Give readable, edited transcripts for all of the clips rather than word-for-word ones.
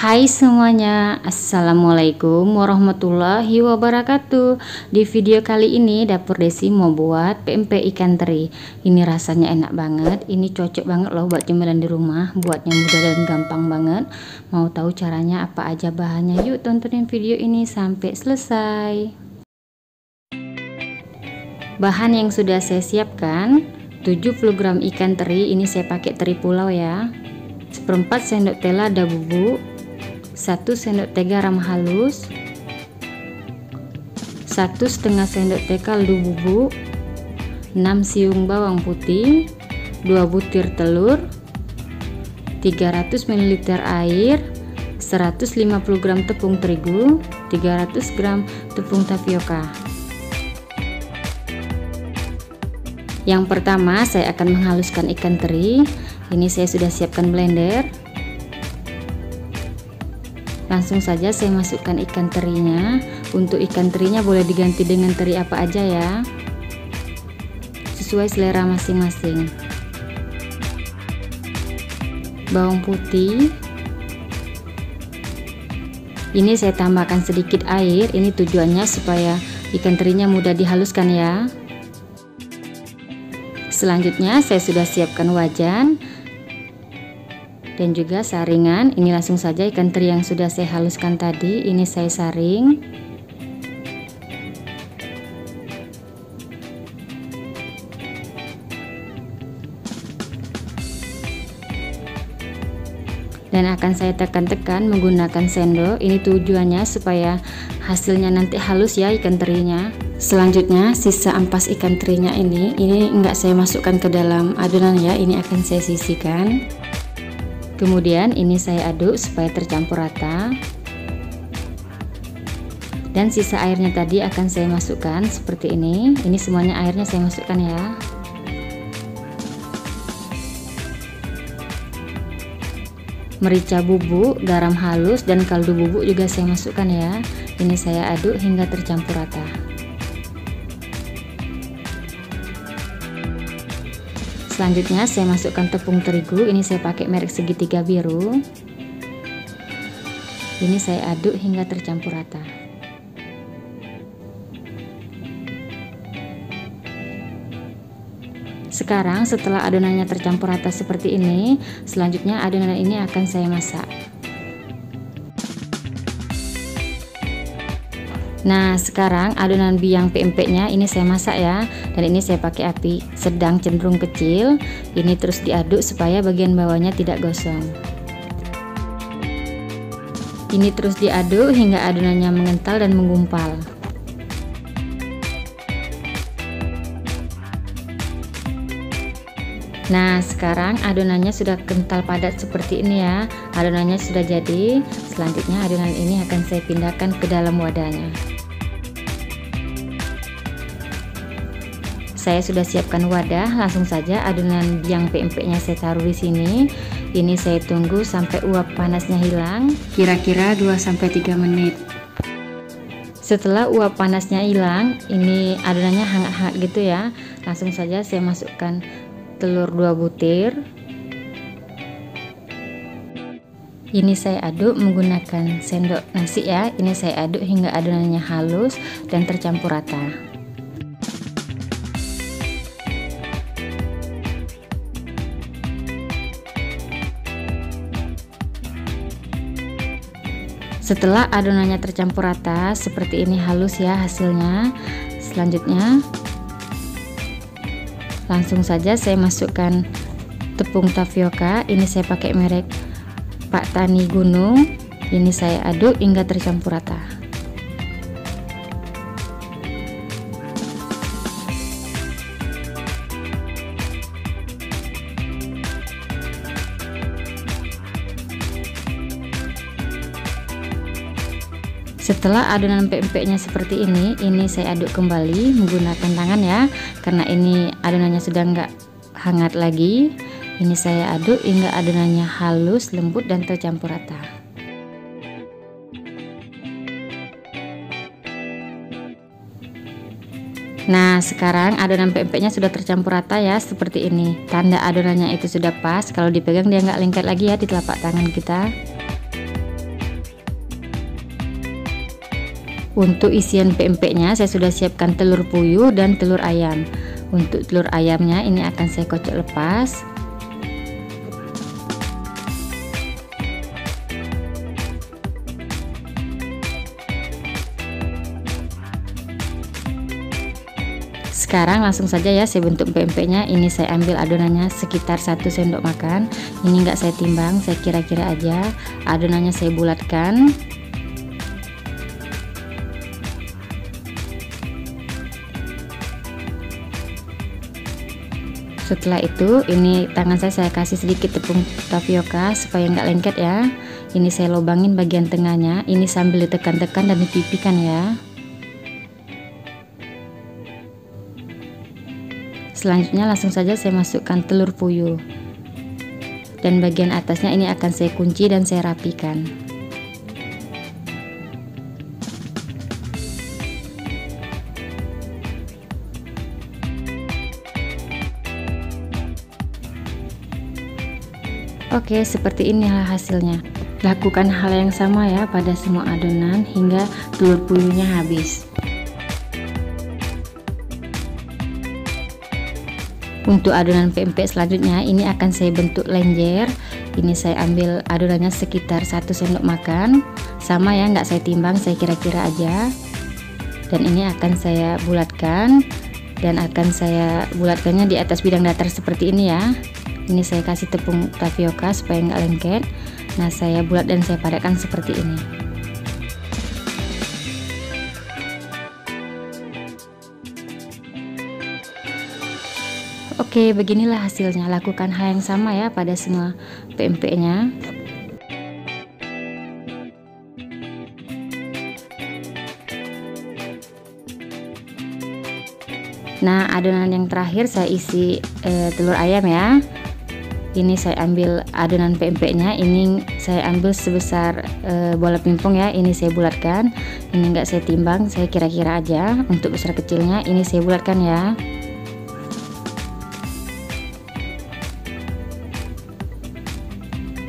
Hai semuanya, Assalamualaikum warahmatullahi wabarakatuh. Di video kali ini Dapur Desi mau buat pempek ikan teri. Ini rasanya enak banget, ini cocok banget loh buat cemilan di rumah. Buatnya mudah dan gampang banget. Mau tahu caranya apa aja bahannya? Yuk tontonin video ini sampai selesai. Bahan yang sudah saya siapkan: 70 gram ikan teri, ini saya pakai teri pulau ya. 1/4 sendok teh lada bubuk, 1 sendok teh garam halus, 1,5 sendok teh kaldu bubuk, 6 siung bawang putih, 2 butir telur, 300 ml air, 150 gram tepung terigu, 300 gram tepung tapioka. Yang pertama saya akan menghaluskan ikan teri. Ini saya sudah siapkan blender. Langsung saja saya masukkan ikan terinya. Untuk ikan terinya boleh diganti dengan teri apa aja ya, sesuai selera masing-masing. Bawang putih, ini saya tambahkan sedikit air. Ini tujuannya supaya ikan terinya mudah dihaluskan ya. Selanjutnya saya sudah siapkan wajan dan juga saringan. Ini langsung saja ikan teri yang sudah saya haluskan tadi, ini saya saring. Dan akan saya tekan-tekan menggunakan sendok. Ini tujuannya supaya hasilnya nanti halus ya ikan terinya. Selanjutnya sisa ampas ikan terinya ini enggak saya masukkan ke dalam adonan ya, ini akan saya sisihkan. Kemudian ini saya aduk supaya tercampur rata. Dan sisa airnya tadi akan saya masukkan seperti ini. Ini semuanya airnya saya masukkan ya. Merica bubuk, garam halus, dan kaldu bubuk juga saya masukkan ya. Ini saya aduk hingga tercampur rata. Selanjutnya saya masukkan tepung terigu. Ini saya pakai merek segitiga biru. Ini saya aduk hingga tercampur rata. Sekarang setelah adonannya tercampur rata seperti ini, selanjutnya adonan ini akan saya masak. Nah, sekarang adonan biang pempeknya ini saya masak ya. Dan ini saya pakai api sedang cenderung kecil. Ini terus diaduk supaya bagian bawahnya tidak gosong. Ini terus diaduk hingga adonannya mengental dan menggumpal. Nah, sekarang adonannya sudah kental padat seperti ini ya. Adonannya sudah jadi. Selanjutnya adonan ini akan saya pindahkan ke dalam wadahnya. Saya sudah siapkan wadah. Langsung saja adonan biang pempeknya saya taruh di sini. Ini saya tunggu sampai uap panasnya hilang, kira-kira 2-3 menit. Setelah uap panasnya hilang, ini adonannya hangat-hangat gitu ya. Langsung saja saya masukkan telur 2 butir. Ini saya aduk menggunakan sendok nasi ya. Ini saya aduk hingga adonannya halus dan tercampur rata. Setelah adonannya tercampur rata seperti ini halus ya hasilnya. Selanjutnya langsung saja saya masukkan tepung tapioka. Ini saya pakai merek Pak Tani Gunung. Ini saya aduk hingga tercampur rata. Setelah adonan pempeknya seperti ini saya aduk kembali menggunakan tangan ya, karena ini adonannya sudah enggak hangat lagi. Ini saya aduk hingga adonannya halus, lembut, dan tercampur rata. Nah, sekarang adonan pempeknya sudah tercampur rata ya, seperti ini. Tanda adonannya itu sudah pas. Kalau dipegang dia nggak lengket lagi ya di telapak tangan kita. Untuk isian pempeknya saya sudah siapkan telur puyuh dan telur ayam. Untuk telur ayamnya ini akan saya kocok lepas. Sekarang langsung saja ya saya bentuk pempeknya. Ini saya ambil adonannya sekitar 1 sendok makan. Ini enggak saya timbang, saya kira-kira aja. Adonannya saya bulatkan. Setelah itu ini tangan saya kasih sedikit tepung tapioka supaya enggak lengket ya. Ini saya lubangin bagian tengahnya. Ini sambil ditekan-tekan dan dipipikan ya. Selanjutnya langsung saja saya masukkan telur puyuh, dan bagian atasnya ini akan saya kunci dan saya rapikan. Oke, seperti inilah hasilnya. Lakukan hal yang sama ya pada semua adonan hingga telur puyuhnya habis. Untuk adonan pempek selanjutnya ini akan saya bentuk lenjer. Ini saya ambil adonannya sekitar 1 sendok makan. Sama ya, nggak saya timbang, saya kira-kira aja. Dan ini akan saya bulatkan, dan akan saya bulatkannya di atas bidang datar seperti ini ya. Ini saya kasih tepung tapioka supaya nggak lengket. Nah, saya bulat dan saya padatkan seperti ini. Oke, beginilah hasilnya. Lakukan hal yang sama ya pada semua pempeknya. Nah, adonan yang terakhir saya isi telur ayam ya. Ini saya ambil adonan pempeknya. Ini saya ambil sebesar bola pingpong ya. Ini saya bulatkan. Ini enggak saya timbang, saya kira-kira aja. Untuk besar kecilnya ini saya bulatkan ya.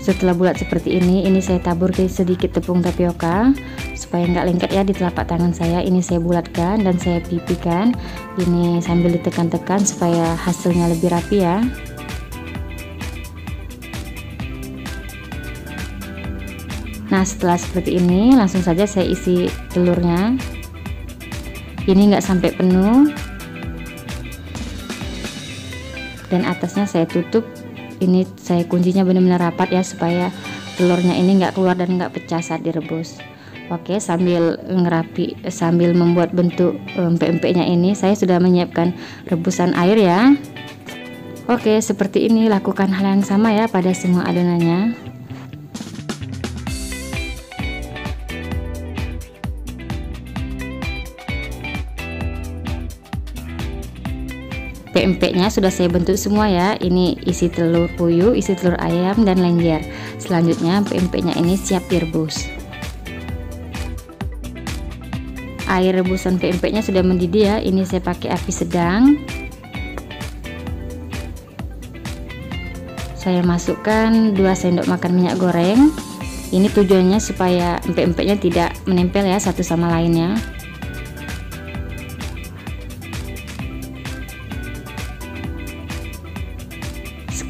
Setelah bulat seperti ini saya tabur sedikit tepung tapioka supaya nggak lengket ya di telapak tangan saya. Ini saya bulatkan dan saya pipikan. Ini sambil ditekan-tekan supaya hasilnya lebih rapi ya. Nah, setelah seperti ini langsung saja saya isi telurnya. Ini nggak sampai penuh, dan atasnya saya tutup. Ini saya kuncinya benar-benar rapat ya supaya telurnya ini nggak keluar dan nggak pecah saat direbus. Oke, sambil sambil membuat bentuk pempeknya ini saya sudah menyiapkan rebusan air ya. Oke, seperti ini. Lakukan hal yang sama ya pada semua adonannya. Pempeknya sudah saya bentuk semua ya. Ini isi telur puyuh, isi telur ayam, dan lenjer. Selanjutnya pempeknya ini siap direbus. Air rebusan pempeknya sudah mendidih ya. Ini saya pakai api sedang. Saya masukkan 2 sendok makan minyak goreng. Ini tujuannya supaya pempeknya tidak menempel ya satu sama lainnya.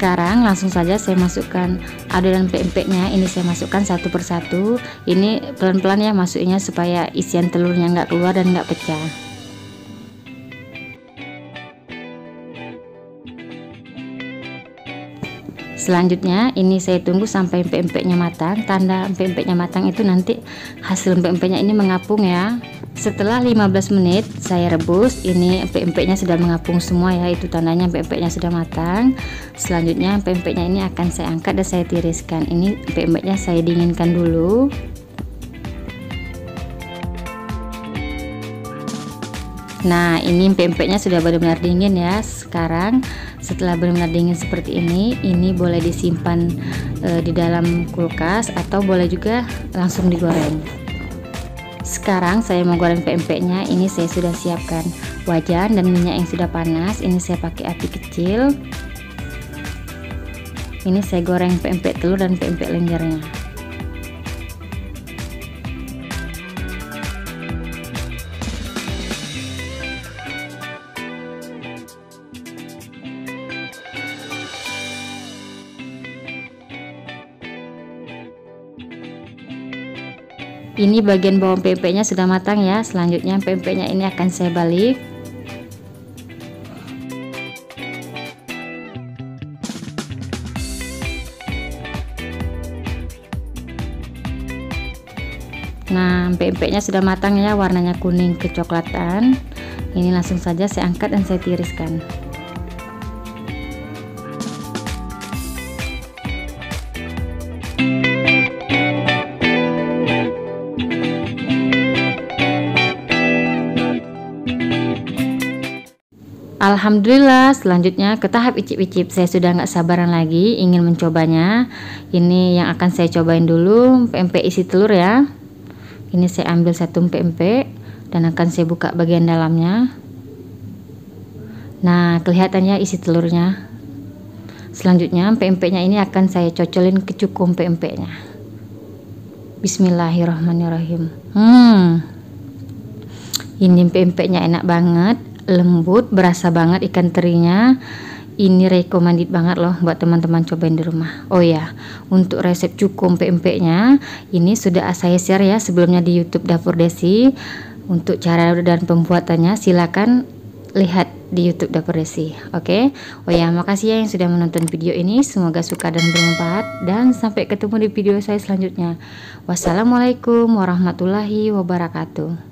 Sekarang langsung saja saya masukkan adonan pempeknya. Ini saya masukkan satu persatu. Ini pelan-pelan ya masuknya supaya isian telurnya nggak keluar dan nggak pecah. Selanjutnya ini saya tunggu sampai pempeknya matang. Tanda pempeknya matang itu nanti hasil pempeknya ini mengapung ya. Setelah 15 menit saya rebus, ini pempeknya sudah mengapung semua ya. Itu tandanya pempeknya sudah matang. Selanjutnya pempeknya ini akan saya angkat dan saya tiriskan. Ini pempeknya saya dinginkan dulu. Nah, ini pempeknya sudah benar-benar dingin ya. Sekarang setelah benar-benar dingin seperti ini boleh disimpan di dalam kulkas atau boleh juga langsung digoreng. Sekarang saya mau goreng pempeknya. Ini saya sudah siapkan wajan dan minyak yang sudah panas. Ini saya pakai api kecil. Ini saya goreng pempek telur dan pempek lenjernya. Ini bagian bawah pempeknya sudah matang ya. Selanjutnya pempeknya ini akan saya balik. Nah, pempeknya sudah matang ya, warnanya kuning kecoklatan. Ini langsung saja saya angkat dan saya tiriskan. Alhamdulillah, selanjutnya ke tahap icip-icip. Saya sudah nggak sabaran lagi ingin mencobanya. Ini yang akan saya cobain dulu, pempek isi telur ya. Ini saya ambil satu pempek dan akan saya buka bagian dalamnya. Nah, kelihatannya isi telurnya. Selanjutnya pempeknya ini akan saya cocolin ke cukum pempeknya. Bismillahirrahmanirrahim. Ini pempeknya enak banget, lembut, berasa banget ikan terinya. Ini recommended banget loh buat teman-teman cobain di rumah. Oh ya, untuk resep cukum pempeknya ini sudah saya share ya sebelumnya di YouTube Dapur Desi. Untuk cara dan pembuatannya silakan lihat di YouTube Dapur Desi. Oke. Oh ya, makasih ya yang sudah menonton video ini. Semoga suka dan bermanfaat, dan sampai ketemu di video saya selanjutnya. Wassalamualaikum warahmatullahi wabarakatuh.